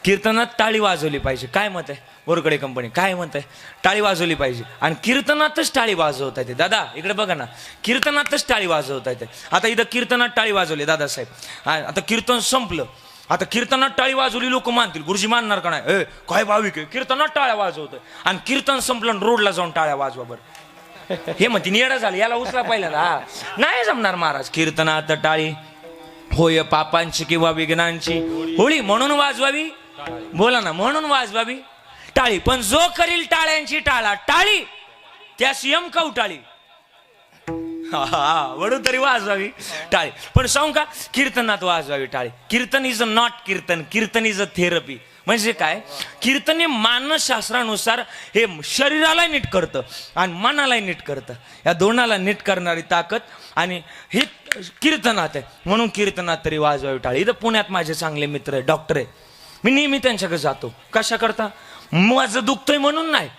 कीर्तनात टाळी वाजवली पाहिजे. काय मत आहे बोरकडे कंपनी, काय मत आहे? टाळी वाजवली पाहिजे. आणि कीर्तनातच टाळी वाजवता येते. दादा इकडे बघा ना, कीर्तनातच टाळी वाजवता येते. आता इथं कीर्तनात टाळी वाजवली दादासाहेब, आता कीर्तन संपलं, आता कीर्तनात टाळी वाजवली लोक मानतील, गुरुजी मानणार का नाही? काय भाविक आहे कीर्तनात टाळ्या वाजवतोय आणि कीर्तन संपलं रोडला जाऊन टाळ्या वाजवा बरं. हे म्हणते नियडा झालं, याला उचला पहिल्यांदा. नाही जमणार महाराज. कीर्तनात टाळी होय पापांची किंवा विघ्नांची होळी म्हणून वाजवावी. बोला ना, म्हणून वाजवावी टाळी. पण जो करील टाळ्यांची टाळा टाळी त्यास यम कवटाळी. वडू तरी वाजवावी टाळी. पण सांगू का, कीर्तनात वाजवावी टाळी. Kirtan is a not kirtan, kirtan is a therapy. म्हणजे काय, कीर्तन हे मानसशास्त्रानुसार हे शरीराला नीट करतं आणि मनालाही नीट करतं. या दोनाला नीट करणारी ताकद आणि हे कीर्तनात आहे. म्हणून कीर्तनात तरी वाजवावी टाळी. इथं पुण्यात माझे चांगले मित्र आहे, डॉक्टर आहे. मी नेहमी त्यांच्याकडे जातो. कशा करता? माझं दुखतंय म्हणून नाही,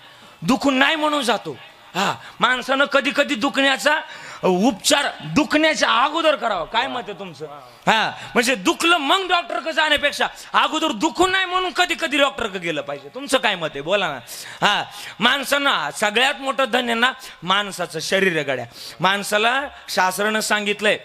दुखून नाही म्हणून जातो. हा, माणसानं कधी कधी दुखण्याचा उपचार दुखण्याच्या अगोदर करावा. काय मत आहे तुमचं? हा, म्हणजे दुखलं मग डॉक्टरकडे जाण्यापेक्षा अगोदर दुखून नाही म्हणून कधी कधी डॉक्टरकडे गेलं पाहिजे. तुमचं काय मत आहे? बोला ना. हा, माणसानं सगळ्यात मोठं धन आहे ना माणसाचं शरीर आहे गड्या. माणसाला शास्त्रानं सांगितलंय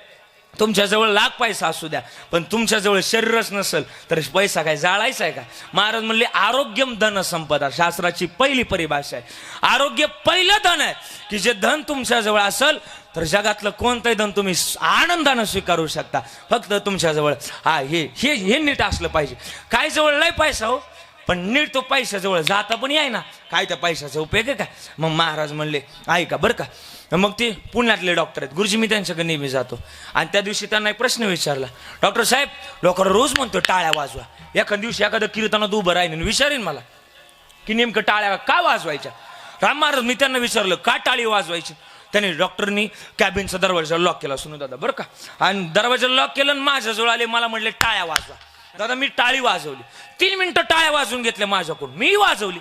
तुमच्याजवळ लाख पैसा असू द्या, पण तुमच्याजवळ शरीरच नसेल तर पैसा काय जाळायचा आहे का? महाराज म्हणले आरोग्यम धन संपदा. शास्त्राची पहिली परिभाषा आहे. आरोग्य पहिलं धन आहे की जे धन तुमच्याजवळ असेल तर जगातलं कोणतंही धन तुम्ही आनंदानं स्वीकारू शकता. फक्त तुमच्याजवळ हा हे नीट असलं पाहिजे. काय जवळ लय पैसा हो, पण नीट तो पैशाजवळ जाता पण याय ना, काय त्या पैशाचा उपयोग आहे का? मग महाराज म्हणले ऐका बरं का. मग ते पुण्यातले डॉक्टर आहेत, गुरुजी मी त्यांच्याकडे नेहमी जातो. आणि त्या दिवशी त्यांना एक प्रश्न विचारला, डॉक्टर साहेब लोकांना रोज म्हणतो टाळ्या वाजवा, एखाद्या दिवशी एखादं कीर्तनात उभं राहीन विचारेन मला की नेमकं टाळ्या का वाजवायच्या. राम महाराज मी त्यांना विचारलं का टाळी वाजवायची. त्याने डॉक्टरनी कॅबिनचा दरवाजा लॉक केला, सुनू दादा बरं का, आणि दरवाजा लॉक केलं आणि माझ्याजवळ आले, मला म्हणले टाळ्या वाजवा. दादा मी टाळी वाजवली, 3 मिनिटं टाळ्या वाजवून घेतल्या माझ्याकडून, मी वाजवली,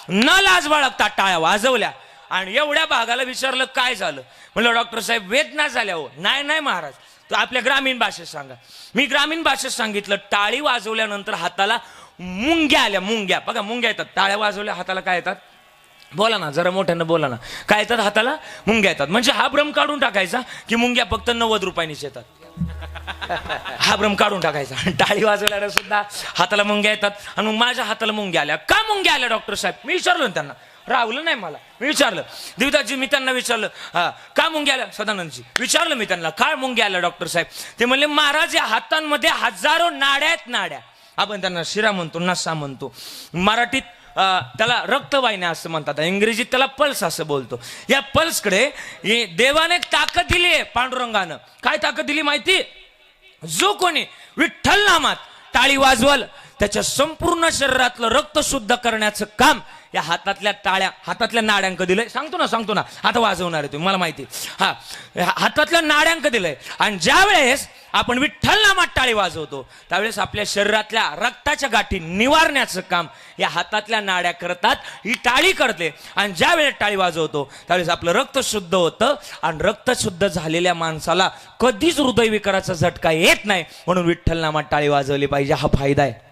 न लाज बाळगता टाळ्या वाजवल्या. आणि एवढ्या भागाला विचारलं काय झालं, म्हणलं डॉक्टर साहेब वेदना झाल्या हो. नाही महाराज, तर आपल्या ग्रामीण भाषेत सांगा. मी ग्रामीण भाषेत सांगितलं टाळी वाजवल्यानंतर हाताला मुंग्या आल्या. मुंग्या बघा, मुंग्या येतात. टाळ्या वाजवल्या हाताला काय येतात? बोला ना, जरा मोठ्यानं बोला ना. काय येतात हाताला? मुंग्या येतात. म्हणजे हा भ्रम काढून टाकायचा की मुंग्या फक्त 90 रुपयांनीच येतात. हा भ्रम काढून टाकायचा. टाळी वाजवल्याला सुद्धा हाताला मुंग्या येतात. आणि मग माझ्या हाताला मुंग्या आल्या. का मुंग्या आल्या डॉक्टर साहेब? मी विचारलं त्यांना, राहुलं नाही मला, मी विचारलं. देवदासजी मी त्यांना विचारलं का मुंग्या आल्या. सदानंदजी विचारलं मी त्यांना काय मुंग्या आल्या डॉक्टर साहेब. ते म्हणले महाराज या हातांमध्ये हजारो नाड्या आहेत. नाड्या आपण त्यांना शिरा म्हणतो, नसा म्हणतो. मराठीत त्याला रक्तवाहिन्या असं म्हणतात, इंग्रजीत त्याला पल्स असं बोलतो. या पल्सकडे देवाने ताकद दिली आहे पांडुरंगानं. काय ताकद दिली माहिती? जो कोणी विठ्ठल नामात टाळी वाजवल त्याच्या संपूर्ण शरीरातलं रक्त शुद्ध करण्याचं काम या हातातल्या टाळ्या, हातातल्या नाड्यांक दिलंय. सांगतो ना आता वाजवणार आहे तुम्ही, मला माहिती. हा, हातातल्या नाड्यांक दिलंय. आणि ज्या वेळेस आपण विठ्ठल नामात टाळी वाजवतो त्यावेळेस आपल्या शरीरातल्या रक्ताच्या गाठी निवारण्याचं काम या हातातल्या नाड्या करतात, ही टाळी करते. आणि ज्या वेळेस टाळी वाजवतो त्यावेळेस आपलं रक्त शुद्ध होतं. आणि रक्त शुद्ध झालेल्या माणसाला कधीच हृदयविकाराचा झटका येत नाही. म्हणून विठ्ठल नामात टाळी वाजवली पाहिजे, हा फायदा आहे.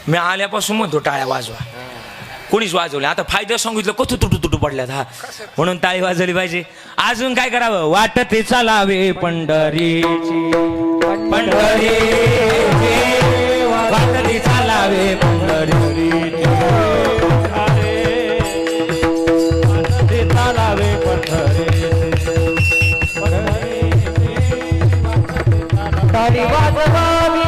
मी आल्यापासून म्हणतो टाळ्या वाजवा, कोणीच वाजवल्या. आता फायदा सांगितलं कथू तुटू पडल्यात. हा, म्हणून टाळी वाजवली पाहिजे. अजून काय करावं? वाटते चालावे पंढरीची, वाटते चालावे पंढरीची, चालावे पंढरीची, टाळी वाजवावी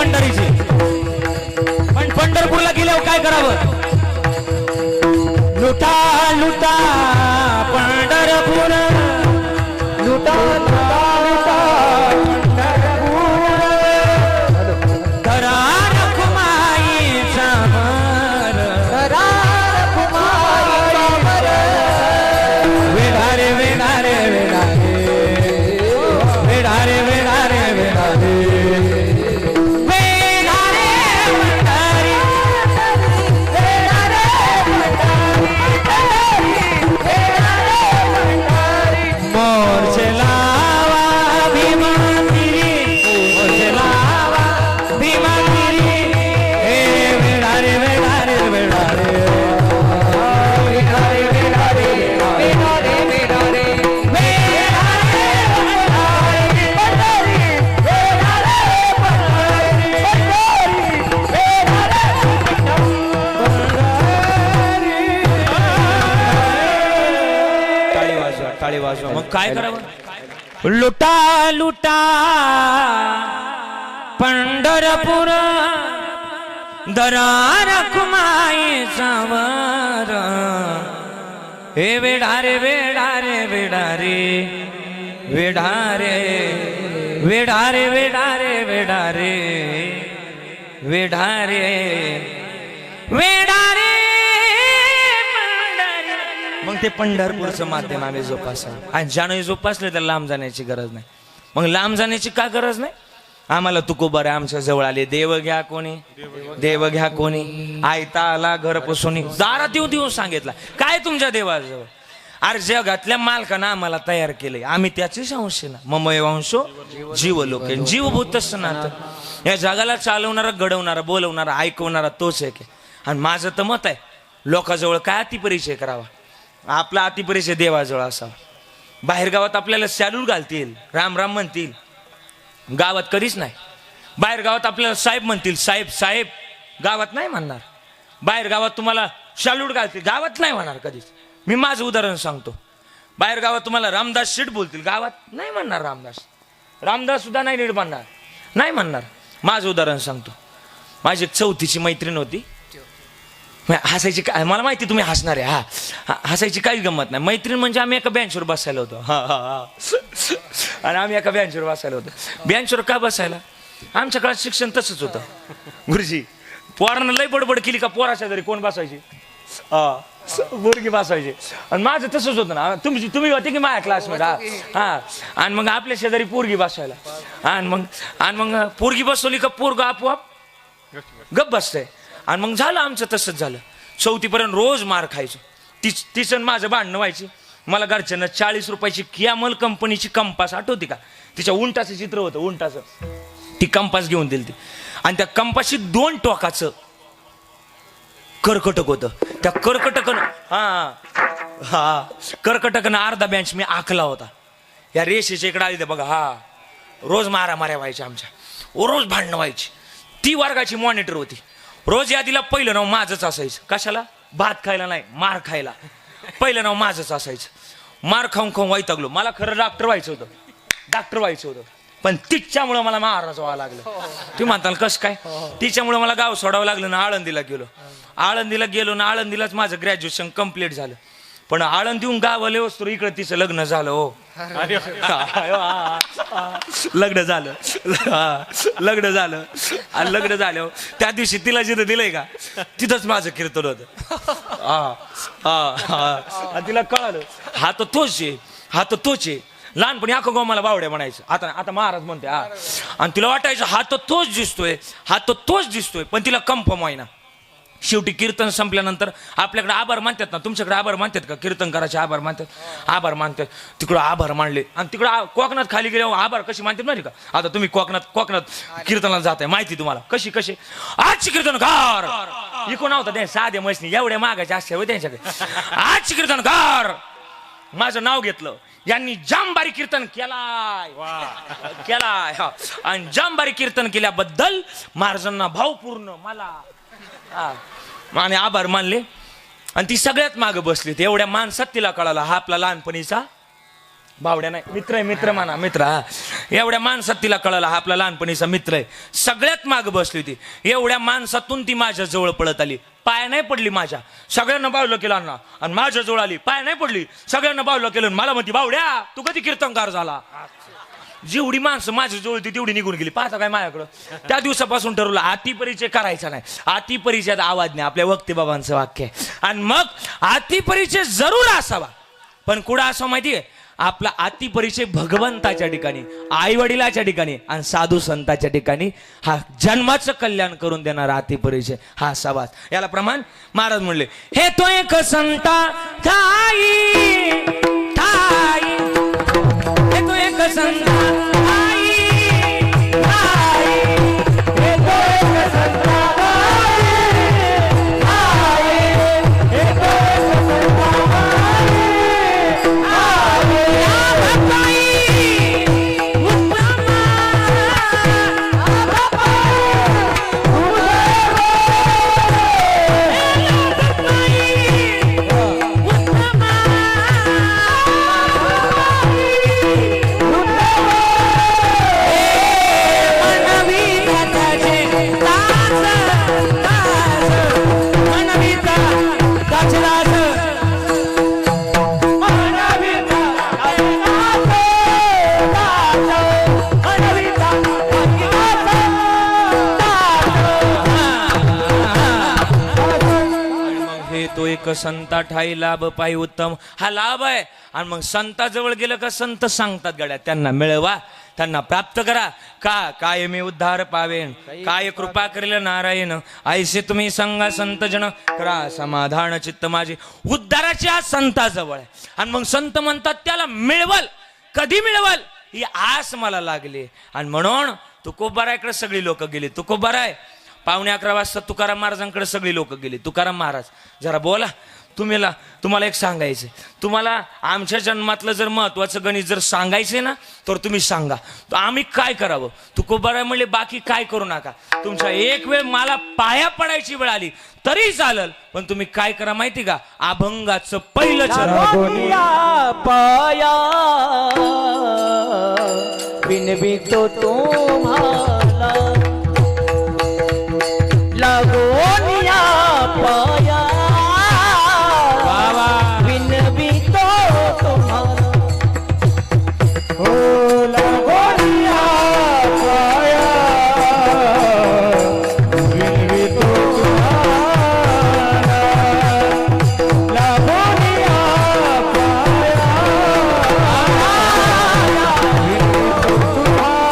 पंढरीची, पण पंढरपूरला गेल्यावर काय करावं? लुटा लुटा पंढरपूर, लुटा लुटा लुटा पंढरपूर, धरा रखुमाईचा मर, धरा रखुमाईचा मर, वेढारे वेढारे वेढारे वेढारे वेढारे वेढारे मग काय करावं? लुटा लुटा पंढरपूर, धरा रखुमाईचा वर, हे वेढारे वेढारे वेढारे वेढारे वेढारे वेढारे वेढारे वेढारे वेढारे. मग ते पंढरपूरचं माध्यम आम्ही जोपासावं, आणि ज्यानं जोपासलं त्याला लांब जाण्याची गरज नाही. मग लांब जाण्याची का गरज नाही? आम्हाला तुकोबर आमच्या जवळ आले, देव घ्या कोणी, देव घ्या कोणी, आयता आला घर पुसून, दारात येऊन देऊन सांगितला काय तुमच्या देवाजवळ. अरे जगातल्या मालकानं आम्हाला तयार केले, आम्ही त्याचेच अंश ना. ममय वंशो जीव लोके, जीवभूत नातं. या जगाला चालवणारा, घडवणारा, बोलवणारा, ऐकवणारा तोच आहे. आणि माझं तर मत आहे, लोकांजवळ काय अतिपरिचय करावा, आपला अतिपरिचय देवाजवळ असावा. बाहेर गावात आपल्याला सॅल्यूट घालतील, राम राम म्हणतील, गावात कधीच नाही. बाहेर गावात आपल्याला साहेब म्हणतील, साहेब साहेब, गावात नाही म्हणणार. बाहेर गावात तुम्हाला सॅल्यूट घालतील, गावात नाही म्हणणार कधीच. मी माझं उदाहरण सांगतो, बाहेर गावात तुम्हाला रामदास शेठ बोलतील, गावात नाही म्हणणार. रामदास रामदास सुद्धा नाही नीट म्हणणार, नाही म्हणणार. माझं उदाहरण सांगतो, माझी एक चौथीची मैत्रीण होती. हसायची काय, मला माहिती तुम्ही हसणार आहे. हा, हसायची काही गंमत नाही. मैत्रीण म्हणजे आम्ही एका बेंचवर बसायला होतो. आणि आम्ही एका बेंचवर बसायला होतो. बेंचवर का बसायला? आमच्या काळात शिक्षण तसंच होतं गुरुजी. पोरानं लय बडबड केली का पोराच्या घरी कोण बसायची? पोरगी बसायची. आणि माझं तसंच होतं ना. तुम्ही होते की माझ्या क्लासमध्ये? हा. आणि मग आपल्या शेजारी पोरगी बसायला, आणि मग पोरगी बसवली का पोरग आपोआप गप बसतंय. आणि मग झालं आमचं तसंच झालं. चौथीपर्यंत रोज मार खायचो. तिचं माझं भांडणं व्हायची. मला घरच्यांना 40 रुपयाची कियामल कंपनीची कंपास, आठवते का? तिच्या उंटाचं चित्र होतं, उंटाचं. ती कंपास घेऊन दिली ती. आणि त्या कंपासची 2 टोकाचं कर्कटक होतं. त्या कर्कटकनं अर्धा बेंच मी आखला होता. या रेषेच्या इकडे आली ते बघा. हा, रोज माऱ्या व्हायच्या आमच्या, रोज भांडणं व्हायची. ती वर्गाची मॉनिटर होती. रोज यादीला पहिलं नाव माझंच असायचं. कशाला? भात खायला नाही, मार खायला. पहिलं नाव माझंच असायचं. मार खाऊन खाऊन वैतागलो. मला खरं डॉक्टर व्हायचं होतं, पण तिच्यामुळं मला महाराज व्हावं लागलं. तुम्ही म्हणताल कसं काय? तिच्यामुळं मला गाव सोडावं लागलं ना. आळंदीला गेलो ना. आळंदीलाच माझं ग्रॅज्युएशन कम्प्लीट झालं. पण आळंदीहून गावाला वस्तू इकडे तिचं लग्न झालं. हो, लग्न झालं. आणि लग्न झालं त्या दिवशी तिला जिथं दिलंय का तिथंच माझं कीर्तन होतं. तिला कळालं हा तर तोच आहे. लहानपणी अख्खं गाव मला बावड्या म्हणायचं. आता महाराज म्हणते. आणि तिला वाटायचं हा तर तोच दिसतोय, पण तिला कन्फर्म व्हायना. शेवटी कीर्तन संपल्यानंतर आपल्याकडे आभार मानतात ना. तुमच्याकडे आभार मानतात का? कीर्तन करायचे आभार मानतात. तिकडं आभार मानले. आणि तिकडं कोकणात खाली गेले आभार कशी मानतात माहिती का? आता तुम्ही कोकणात कीर्तनाला जाताय, माहिती तुम्हाला कशी आजची कीर्तनकार इको नव्हता त्या साध्या म्हशनी एवढ्या मागायच्या असते हो त्यांच्याकडे. आजची कीर्तनकार माझं नाव घेतलं. यांनी जामबारी कीर्तन केलाय. आणि जामबारी कीर्तन केल्याबद्दल महाराजांना भावपूर्ण मला आणि आभार मानले. आणि ती सगळ्यात मागे बसली. एवढ्या माणसात तिला कळाला हा आपला लहानपणीचा भावड्या नाही, मित्र आहे, मित्र म्हणा, मित्र. हा, एवढ्या माणसात तिला कळाला हा आपला लहानपणीचा मित्र आहे. सगळ्यात माग बसली होती. एवढ्या माणसातून ती माझ्या जवळ पळत आली. पाय नाही पडली माझ्या, सगळ्यांना बावलं केलं अण्णा, आणि माझ्या जवळ आली. पाय नाही पडली, सगळ्यांना बावलं केलं. मला म्हणती, भावड्या तू कधी कीर्तनकार झाला? जेवढी माणसं माझ्या जवळ होती तेवढी निघून गेली. पाहता काय माझ्याकडं. त्या दिवसापासून ठरवलं अति परिचय करायचा नाही. अति परिचयात आवाज नाही, आपल्या वक्ते बाबांचं वाक्य आहे. आणि मग अति परिचय जरूर असावा, पण कुठं असावं माहितीये? आपला अति परिचय भगवंताच्या ठिकाणी, आई वडिलाच्या ठिकाणी आणि साधू संतांच्या ठिकाणी. हा जन्माचं कल्याण करून देणारा अति परिचय हा असावा. याला प्रमाण महाराज म्हणले, हे तो एक संता ठाई ठाई, हे तो एक संता ठाई ठाई, हे तो एक संता ठाई ठाई, हे तो एक संता संता ठाई लाभ पायी उत्तम. हा लाभ आहे. आणि मग संताजवळ गेलं का संत सांगतात गड्या, त्यांना मिळवा, त्यांना प्राप्त करा. का काय मी उद्धार पावेन, काय कृपा करेल नारायण, ऐसे तुम्ही संगा संत जन करा समाधान चित्त माझे. उद्धाराची आज संताजवळ आहे. आणि मग संत म्हणतात त्याला मिळवल. कधी मिळवल ही आस मला लागली. आणि म्हणून तुकोबारायकडे सगळी लोक गेली. तुकोबाराय 11:15 वाजता तुकाराम महाराजांकडे सगळी लोक गेली. तुकाराम महाराज जरा बोला, तुम्हाला एक सांगायचं. तुम्हाला आमच्या जन्मातलं जर महत्वाचं गणित जर सांगायचंय ना तर तुम्ही सांगा, तर आम्ही काय करावं? तुकोबाराय म्हणले, बाकी काय करू नका. तुमच्या एक वेळ मला पाया पडायची वेळ आली तरी चालेल, पण तुम्ही काय करा माहिती का? अभंगाचं पहिलं चरण पाया विनवितो तुम्हाला, लागोनिया पाया विनवितो तुम्हाला, हो लागोनिया पाया विनवितो तुम्हाला, लागोनिया पाया विनवितो तुम्हाला.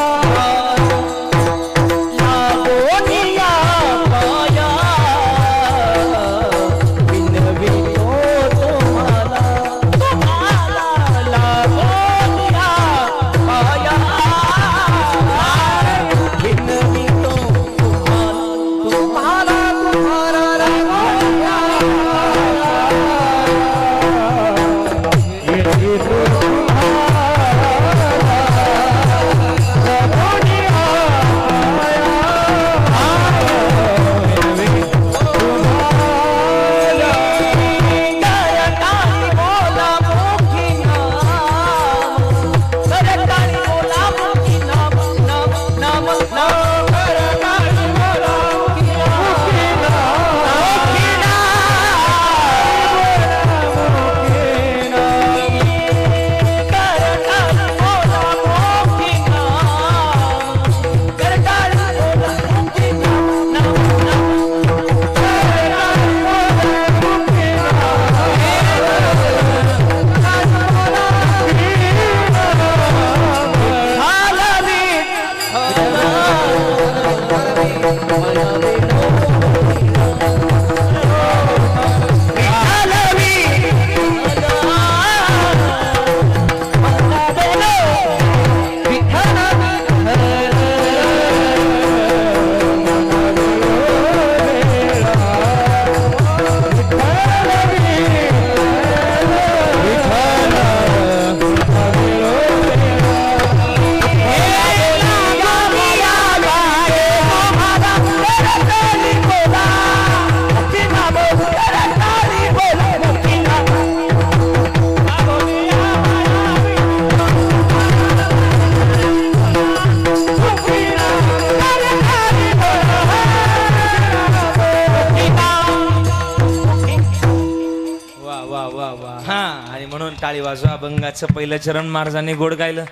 टाळी वाजवा. अभंगाचं पहिलं चरण महाराजांनी गोड गायलं.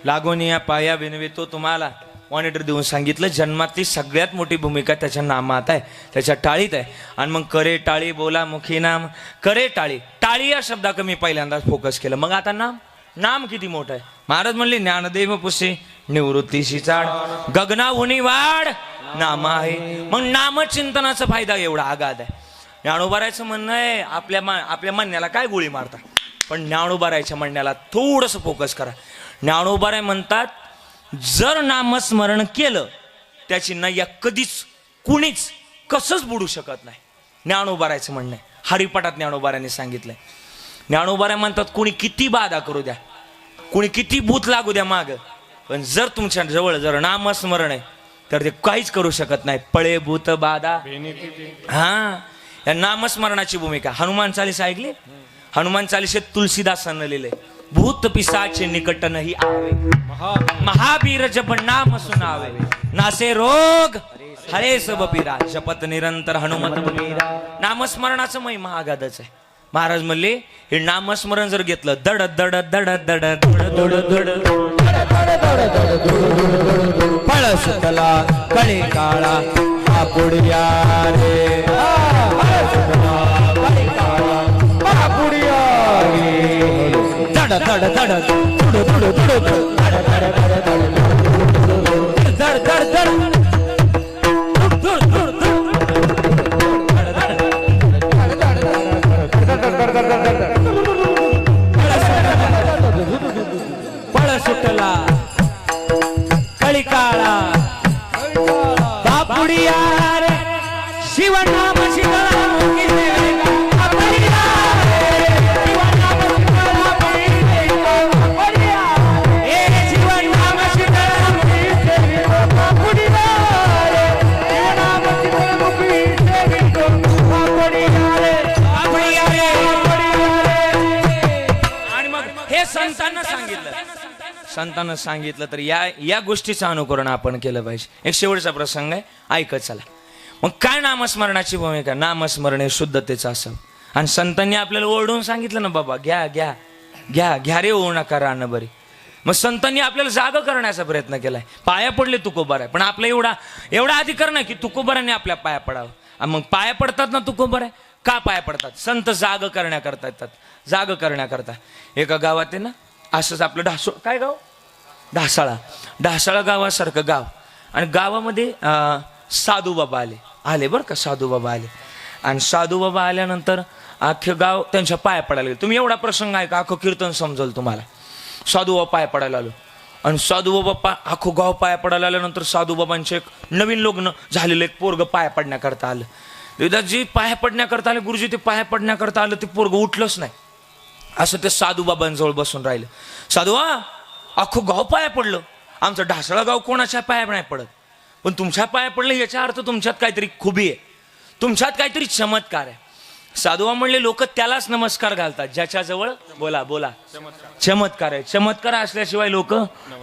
लागून या पाया विनवे तो तुम्हाला मॉनिटर देऊन सांगितलं. जन्मातली सगळ्यात मोठी भूमिका त्याच्या नामात आहे, त्याच्या टाळीत आहे. आणि मग करे टाळी बोला मुखी नाम. करे टाळी, टाळी या शब्दाकडे मी पहिल्यांदाच फोकस केलं. मग आता नाम, नाम किती मोठं आहे. महाराज म्हणले ज्ञानदेव पुसे निवृत्तीशी चाड, गगना उनी वाढ नाम आहे. मग नामचिंतनाचा फायदा एवढा आगाध आहे. ज्ञानोबारायचं म्हणणं आहे आपल्या म्हणण्याला काय गोळी मारता, पण ज्ञानोबारायच्या म्हणण्याला थोडंसं फोकस करा. ज्ञानोबाराय म्हणतात जर नामस्मरण केलं त्याची नय्या कधीच कुणीच कसंच बुडू शकत नाही. ज्ञानोबारायचं म्हणणं आहे. हरिपाठात ज्ञानोबारायांनी सांगितलंय. ज्ञानोबाराय म्हणतात कोणी किती बाधा करू द्या, कोणी किती भूत लागू द्या माग, पण जर तुमच्या जवळ जर नामस्मरण आहे तर ते काहीच करू शकत नाही. पळे भूत बाधा. हा, या नामस्मरणाची भूमिका. हनुमान चालीसा ऐकली. हनुमान चालीसेत तुलसीदासांना लिहिले. भूत पिसाचे निकट नाही आवे, महावीर जप नाम सुनावे, नासे रोग हरे सब पीरा, शपथ निरंतर हनुमत बलीरा. नामस्मरणाचं मै महागाधच आहे. महाराज म्हणले हे नामस्मरण जर घेतलं दड दड दड दड दड दड फळ सुटला कळे काळा बापुडिया रे, बापुडिया रे, दड दड दड दुड दुड दुड दड दड दड दड दड दड फळ सुटला कळी काळा बापुडिया रे, शिवनाम शिकला मुखी देगा बापुडिया रे, शिवनाम शिकला मुखी देगा बापुडिया रे, शिवनाम शिकला मुखी देगा बापुडिया रे, शिवनाम शिकला मुखी देगा बापुडिया रे, बापुडिया रे, बापुडिया रे. आणि मग हे संतांना सांगितलं तर या गोष्टीचं अनुकरण आपण केलं पाहिजे. एक शेवटचा प्रसंग आहे, ऐकत चला. मग काय नामस्मरणाची भूमिका. नामस्मरण हे शुद्धतेचं असावं. आणि संतांनी आपल्याला ओरडून सांगितलं ना बाबा घ्या घ्या घ्या घ्या रे होऊ नका रान बरी. मग संतांनी आपल्याला जागा करण्याचा प्रयत्न केलाय. पाया पडले तुकोबार आहे, पण आपला एवढा अधिकार नाही की तुकोबाराने आपल्या पाया पडावं. आणि मग पाया पडतात ना तुकोबार आहे, का पाया पडतात. संत जाग करण्याकरता येतात, जाग करण्याकरता. एका गावात आहे ना असंच आपलं काय गाव ढासाळा गावासारखं गाव. आणि गावामध्ये साधू बाबा आले बरं का. साधू बाबा आले आणि साधू बाबा आल्यानंतर अख्खं गाव त्यांच्या पाया पडायला गेलं. तुम्ही एवढा प्रसंग आहे का अख्खं कीर्तन समजल तुम्हाला. साधू बाबा पाया पडायला आलो आणि साधू बाबा अख्खं गाव पाया पडायला आल्यानंतर साधू बाबांचे एक नवीन लग्न झालेलं एक पोरग पाया पडण्याकरता आलं. देवदासजी पाया पडण्याकरता आले. गुरुजी ते पाया पडण्याकरता आलं, ते पोरग उठलंच नाही. असं ते साधू बाबांजवळ बसून राहिलं. साधू अख्खं गाव पाया पडलं. आमचं ढासळा गाव कोणाच्या पाया नाही पडत, पण तुमच्या पाया पडलं याचा अर्थ तुमच्यात काहीतरी खुबी आहे, तुमच्यात काहीतरी चमत्कार आहे. साधुबा म्हणले लोक त्यालाच नमस्कार घालतात ज्याच्याजवळ बोला बोला चमत्कार आहे. चमत्कार असल्याशिवाय लोक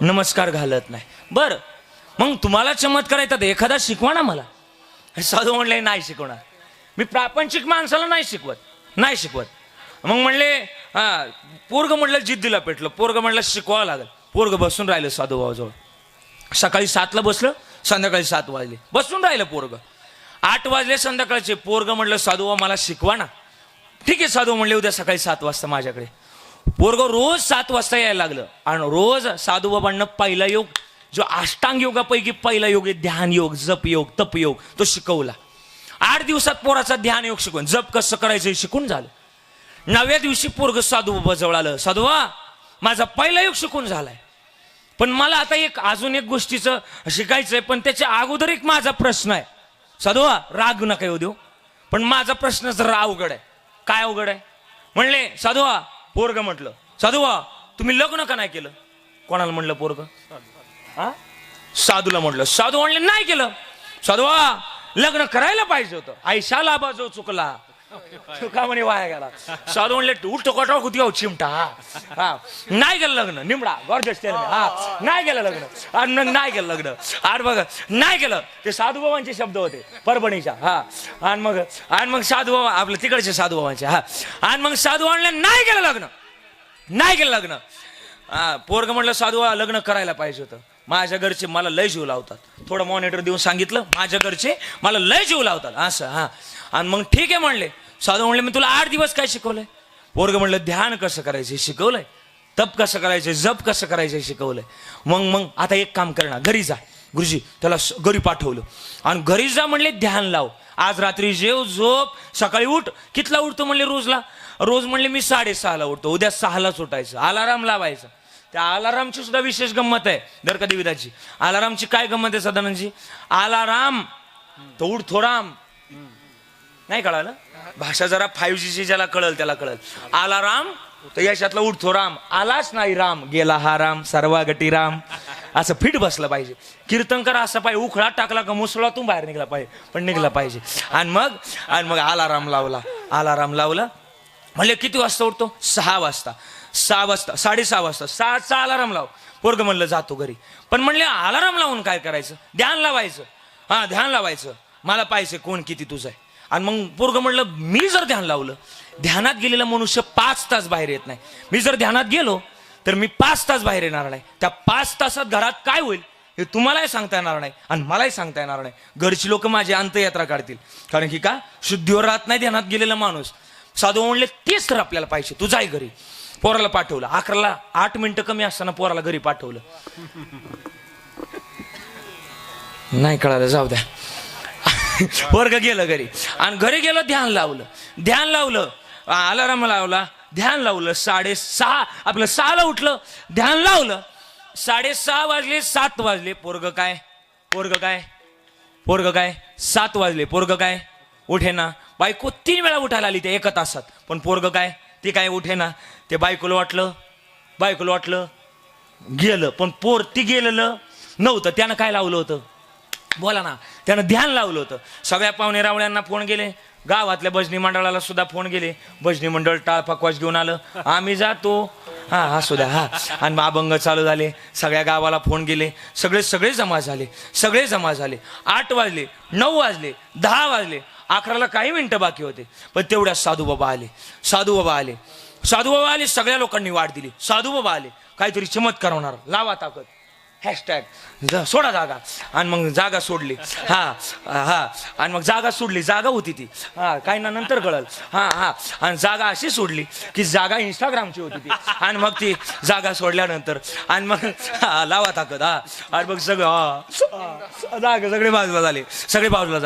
नमस्कार घालत नाही. बरं मग तुम्हाला चमत्कार येतात एखादा शिकवा ना मला. साधू म्हणले नाही शिकवणार मी, प्रापंचिक माणसाला नाही शिकवत. मग म्हणले पोरग म्हटलं जिद्दीला पेटलं. पोरग म्हटलं शिकवावं लागेल. पोरग बसून राहिलं साधूबाजवळ. सकाळी 7ला बसलं, संध्याकाळी 7 वाजले बसून राहिलं पोरग. 8 वाजले संध्याकाळचे. पोरग म्हटलं साधूबा मला शिकवा ना. ठीक आहे साधू म्हणले उद्या सकाळी 7 वाजता माझ्याकडे. पोरग रोज 7 वाजता यायला लागलं आणि रोज साधूबाबांना पहिला योग जो अष्टांग योगापैकी पहिला योग आहे ध्यान योग, जप योग, तप योग तो शिकवला. 8 दिवसात पोराचा ध्यान योग शिकवून जप कसं करायचं शिकून झालं. 9व्या दिवशी पोरग साधूबाबा जवळ आलं. साधूबा माझा पहिला योग शिकून झालाय, पण मला आता अजून एक गोष्टीचं शिकायचंय, पण त्याच्या अगोदर एक माझा प्रश्न आहे. साधूबा राग नका येऊ देऊ, पण माझा प्रश्न जरा अवघड आहे. काय अवघड आहे म्हणले साधूबा. पोरग म्हटलं साधूबा तुम्ही लग्न का नाही केलं. कोणाला म्हणलं पोरग. साधूला म्हटलं. साधू म्हणले नाही केलं. साधूबा लग्न करायला पाहिजे होतं. आयशा लाभा जो चुकला चुका म्हणे वाया गेला. साधू म्हणले उलट कटाळ होती गाव चिमटा. नाही गेलं लग्न निमडा गॉर्जस नाही गेलं लग्न. आणि मग नाही गेलं लग्न. आणि बघ नाही गेलं. ते साधूबाबांचे शब्द होते परभणीच्या. आणि मग साधूबाबा आपल्या तिकडचे साधूबाबांचे. आणि मग साधू म्हणले नाही गेलं लग्न. नाही केलं लग्न. पोरग म्हणलं साधू लग्न करायला पाहिजे होतं. माझ्या घरचे मला लय जीव लावतात. थोडं मॉनिटर देऊन सांगितलं, माझ्या घरचे मला लय जीव लावतात असं. हा, आणि मग ठीक आहे म्हणले. साधू म्हणले मी तुला 8 दिवस काय शिकवलंय? पोरग म्हणलं ध्यान कसं करायचं शिकवलंय, तप कसं करायचं, जप कसं करायचं शिकवलंय. मग आता एक काम करणार, घरी जा. गुरुजी त्याला घरी पाठवलं आणि घरी जा म्हणले ध्यान लाव, आज रात्री जेव झोप, सकाळी उठ. कितला उठतो म्हणले रोजला? रोज म्हणले मी 6:30ला उठतो, उद्या 6लाच उठायचं. अलाराम लावायचा. त्या अलारामची सुद्धा विशेष गंमत आहे दर का देवीदाची. अलारामची काय गंमत आहे सदानंदजी? अलाराम तो उठतो राम. नाही कळालं? भाषा जरा 5G ज्याला कळल त्याला कळल. अलाराम तर यशातला उठतो राम. आलाच नाही राम, गेला हा राम, सर्वा गटी राम. असं फिट बसलं पाहिजे. कीर्तनकर असं पाहिजे, उखळा टाकला का मुसळातून बाहेर निघला पाहिजे, पण निघला पाहिजे. आणि मग अलाराम लावला. अलाराम लावला म्हणले किती वाजता उठतो? 6 वाजता. 6:30 वाजता 6चा अलाराम लाव. पोरग म्हणलं जातो घरी. पण म्हणले अलाराम लावून काय करायचं? ध्यान लावायचं. हा, ध्यान लावायचं. मला पाहिजे कोण किती तुझं आहे. आणि मग पोरग म्हणलं मी जर ध्यान लावलं, ध्यानात गेलेला मनुष्य 5 तास बाहेर येत नाही. मी जर ध्यानात गेलो तर मी 5 तास बाहेर येणार नाही. त्या 5 तासात घरात काय होईल हे तुम्हालाही सांगता येणार नाही आणि मलाही सांगता येणार नाही. घरची लोक माझी अंतयात्रा काढतील. कारण की का, शुद्धीवर राहत नाही ध्यानात गेलेला माणूस. साधू म्हणले तेच तर आपल्याला पाहिजे. तू जाय घरी. पोराला पाठवलं. 11ला 8 मिनिटं कमी असताना पोराला घरी पाठवलं. नाही कळालं, जाऊ द्या. वर्ग गेलं घरी आणि घरी गेलं, ध्यान लावलं, अलाराम लावला, ध्यान लावलं. 6:30 आपलं 6ला उठलं, ध्यान लावलं. 6:30 वाजले, 7 वाजले. पोरग काय 7 वाजले. पोरग काय उठे ना. बायको 3 वेळा उठायला आली त्या 1 तासात. पण पोरग काय ते काय उठे ना. ते बायकोला वाटलं गेलं. पण पोर ती गेलेलं नव्हतं. त्यानं काय लावलं होतं? बोला ना. त्यानं ध्यान लावलं होतं. सगळ्या पाहुणे रावळ्यांना फोन गेले, गावातल्या भजनी मंडळाला सुद्धा फोन गेले. भजनी मंडळ टाळ पकवास घेऊन आलं, आम्ही जातो. हा असू द्या. हा, आणि अभंग चालू झाले. सगळ्या गावाला फोन गेले. सगळे जमा झाले. 8 वाजले, 9 वाजले, 10 वाजले, 11ला काही मिनिटं बाकी होते. पण तेवढ्यात साधू बाबा आले. सगळ्या लोकांनी वाट दिली. साधू बाबा आले, काहीतरी चमत्कार होणार, लावा ताकद, हॅशटॅग सोडा जागा. आणि मग जागा सोडली. आणि मग जागा सोडली. जागा होती ती. काही ना नंतर कळल. आणि जागा अशी सोडली की जागा इंस्टाग्रामची होती ती. आणि मग ती जागा सोडल्यानंतर आणि मग लावा ताकद. आणि मग जागा सगळे बाजूला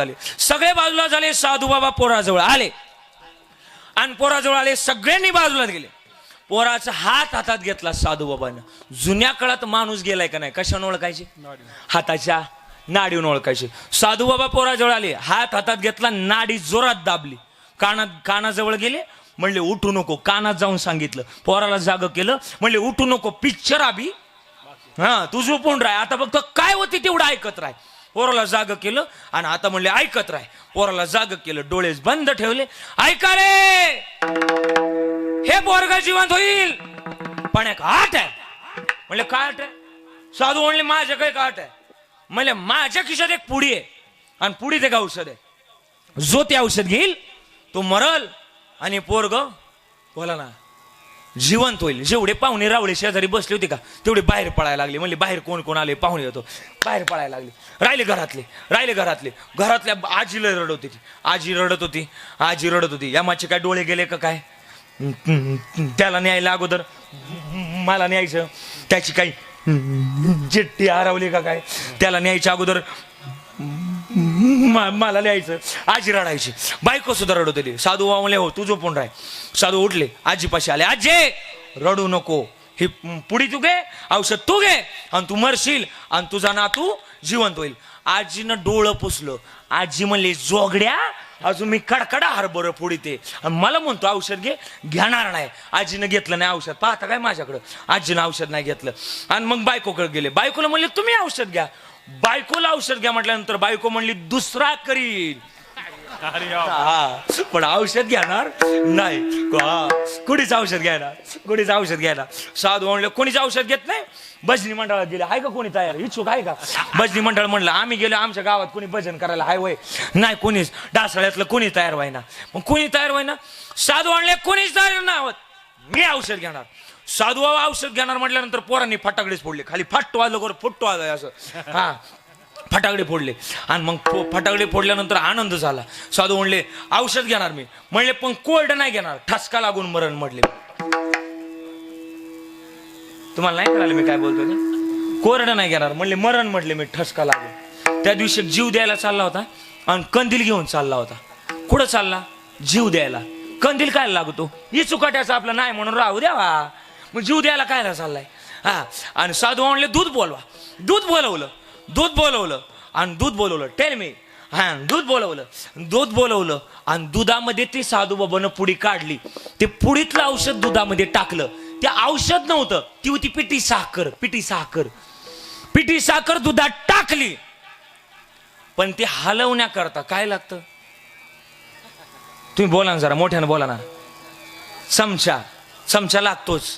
झाले. साधू बाबा पोराजवळ आले. आणि पोराजवळ आले, सगळ्यांनी बाजूला गेले. पोराचा हात हातात घेतला साधू बाबांना. जुन्या काळात माणूस गेलाय का नाही कशाने ओळखायचे? हाताच्या नाडीवरून ओळखायचे. साधू बाबा पोराजवळ आले, हात हातात घेतला, नाडी जोरात दाबली. कानाजवळ गेले, म्हणले उठू नको. कानात जाऊन सांगितलं, पोराला जाग केलं. म्हणले उठू नको, पिक्चर आभी तू झोपून राह. आता फक्त काय होती तेवढं ऐकत राह. पोराला जाग केलं आणि आता म्हणले ऐकत राह. पोराला जाग केलं, डोळे बंद ठेवले. ऐका रे, हे पोरगा जिवंत होईल, पण एक आठ आहे. म्हणले काय आठ आहे? साधू म्हणले माझ्या काही आठ आहे. म्हणले माझ्या खिशात एक पुडी आहे आणि पुडीत एक औषध आहे. जो ते औषध घेईल तो मरल आणि पोरग बोला ना जिवंत होईल. जेवढे पाहुणे रावळे शेजारी बसले होते का तेवढे बाहेर पळायला लागले. म्हणले बाहेर कोण कोण आले? पाहुणे होतो. बाहेर पळायला लागले. राहिले घरातले. घरातल्या आजीला रडत होती. आजी रडत होती. यामाचे काय डोळे गेले का काय? त्याला न्यायला अगोदर मला न्यायचं. त्याची काही चिठ्ठी हरवली का काय? त्याला न्यायच्या अगोदर मला न्यायचं. आजी रडायची. बायको सुद्धा रडत होती. साधू बाबा म्हणले हो तू झोपून राह. साधू उठले, आजीपाशी आले. आजी रडू नको, ही पुडी तू घे, औषध तू घे आणि तू मरशील आणि तुझा नातू जिवंत होईल. आजीनं डोळं पुसलं. आजी म्हणली जोगड्या, अजून मी कडकडा हरभर पुढे ते मला म्हणतो औषध घेणार नाही. आजीनं घेतलं नाही औषध. पाहता काय माझ्याकडं? आजीनं औषध नाही घेतलं. आणि मग बायकोकडे गेले. बायकोला म्हणले तुम्ही औषध घ्या. बायकोला औषध घ्या म्हटल्यानंतर बायको म्हणली दुसरा करील. पण औषध घेणार नाही. कुणीच औषध घ्यायला. साधू म्हणले कोणीच औषध घेत नाही. भजनी मंडळात गेले. आहे का कोणी तयार? इच्छुक आहे का? भजनी मंडळ म्हणलं आम्ही गेलो. आमच्या गावात कोणी भजन करायला हाय वय नाही. कोणीच डासळ्यातलं कोणी तयार व्हायना. मग कोणी तयार व्हायना. साधू म्हणले कोणीच तयार नाही होत. मी औषध घेणार. साधू बाबा औषध घेणार म्हटल्यानंतर पोरांनी फटाकडेच फोडले, खाली फट वाजलं कर फुट्टो वाजलं असं, हा फटाकडे फोडले. आणि मग फटाकडे फोडल्यानंतर आनंद झाला. साधू म्हणले औषध घेणार मी, म्हणले पण कोल्ड नाही घेणार, ठसका लागून मरण म्हटले. तुम्हाला नाही कळालं मी काय बोलतोय ते? कोरडं नाही घेणार म्हणले, मरण म्हटले मी, ठसका लागून. त्या दिवशी जीव द्यायला चालला होता आणि कंदील घेऊन चालला होता. कुठं चालला? जीव द्यायला. कंदील काय लागतो? ही चुकाट्याचा आपला नाही म्हणून राहू द्यावा, मग जीव द्यायला कायला चाललाय. हा, आणि साधू म्हणले दूध बोलवा. दूध बोलवलं आणि दूध बोलवलं. Tell me. हा, दूध बोलवलं आणि दुधामध्ये ती साधू बाबानं पुडी काढली. ते पुडीतलं औषध दुधामध्ये टाकलं. ते औषध नव्हतं, ती होती पिठी साखर दुधात टाकली. पण ते हलवण्याकरता काय लागतं? तुम्ही बोला ना, जरा मोठ्यानं बोला ना. चमचा लागतोच.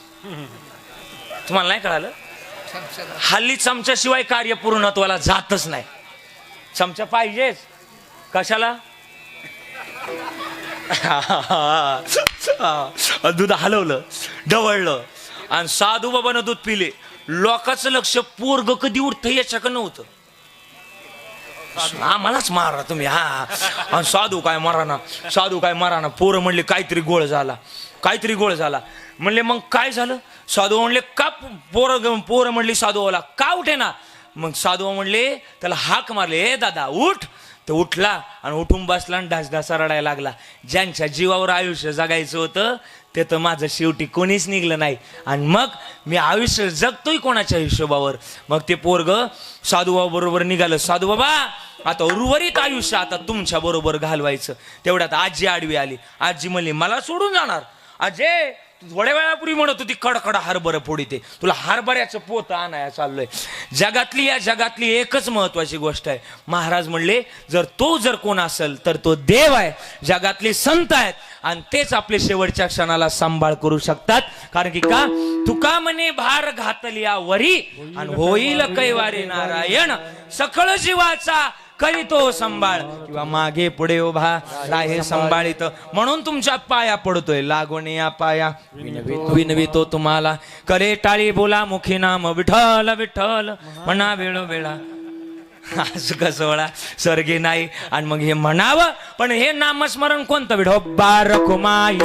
तुम्हाला नाही कळालं? हल्ली चमच्याशिवाय कार्य पूर्णत्वाला जातच नाही. चमचा पाहिजेच. कशाला? दूध हलवलं, ढवळलं आणि साधू बाबानं दूध पिले. लोकांचं लक्ष पोरग कधी उठतं याच्याकडे नव्हतं. आम्हालाच मारा तुम्ही. हा, आणि साधू काय माराना. पोरं म्हणले काहीतरी गोळ झाला. म्हणले मग काय झालं? साधू म्हणले का पोरं म्हणली साधूला का उठे ना. मग साधू म्हणले त्याला हाक मारले, ए दादा उठ. तो उठला आणि उठून बसला आणि ढासढासा रडायला लागला. ज्यांच्या जीवावर आयुष्य जगायचं होतं ते तर माझं शेवटी कोणीच निघलं नाही, आणि मग मी आयुष्य जगतोय कोणाच्या हिशोबावर. मग ते पोरग साधूबाबा बरोबर निघालं. साधू बाबा आता उर्वरित आयुष्य आता तुमच्या बरोबर घालवायचं. तेवढ्यात आजी आडवी आली. आजी म्हणली मला सोडून जाणार? अजय थोड्या वेळापूर्वी म्हणत होती कडकडा हरभरं फोडीते, तुला हरभऱ्याचं पोत आणाया चाललोय. जगातली एकच महत्वाची गोष्ट आहे. महाराज म्हणले जर कोण असेल तर तो देव आहे. जगातले संत आहेत आणि तेच आपले शेवटच्या क्षणाला सांभाळ करू शकतात. कारण की का तुका म्हणे भार घातलिया वरी आणि होईल कैवारी नारायण. सकळ जीवाचा करीतो संभाळ, किंवा मागे पुढे उभा राहे संभाळित. म्हणून तुमच्या पाया पडतोय. लागून या पाया विनवितो तुम्हाला. करे टाळी बोला मुखी नाम विठ्ठल विठ्ठल म्हणा वेळोवेळा. असं कसं वळा स्वर्गी नाही. आणि मग हे म्हणावं, पण हे नामस्मरण कोणतं? विठोबा रखुमाई.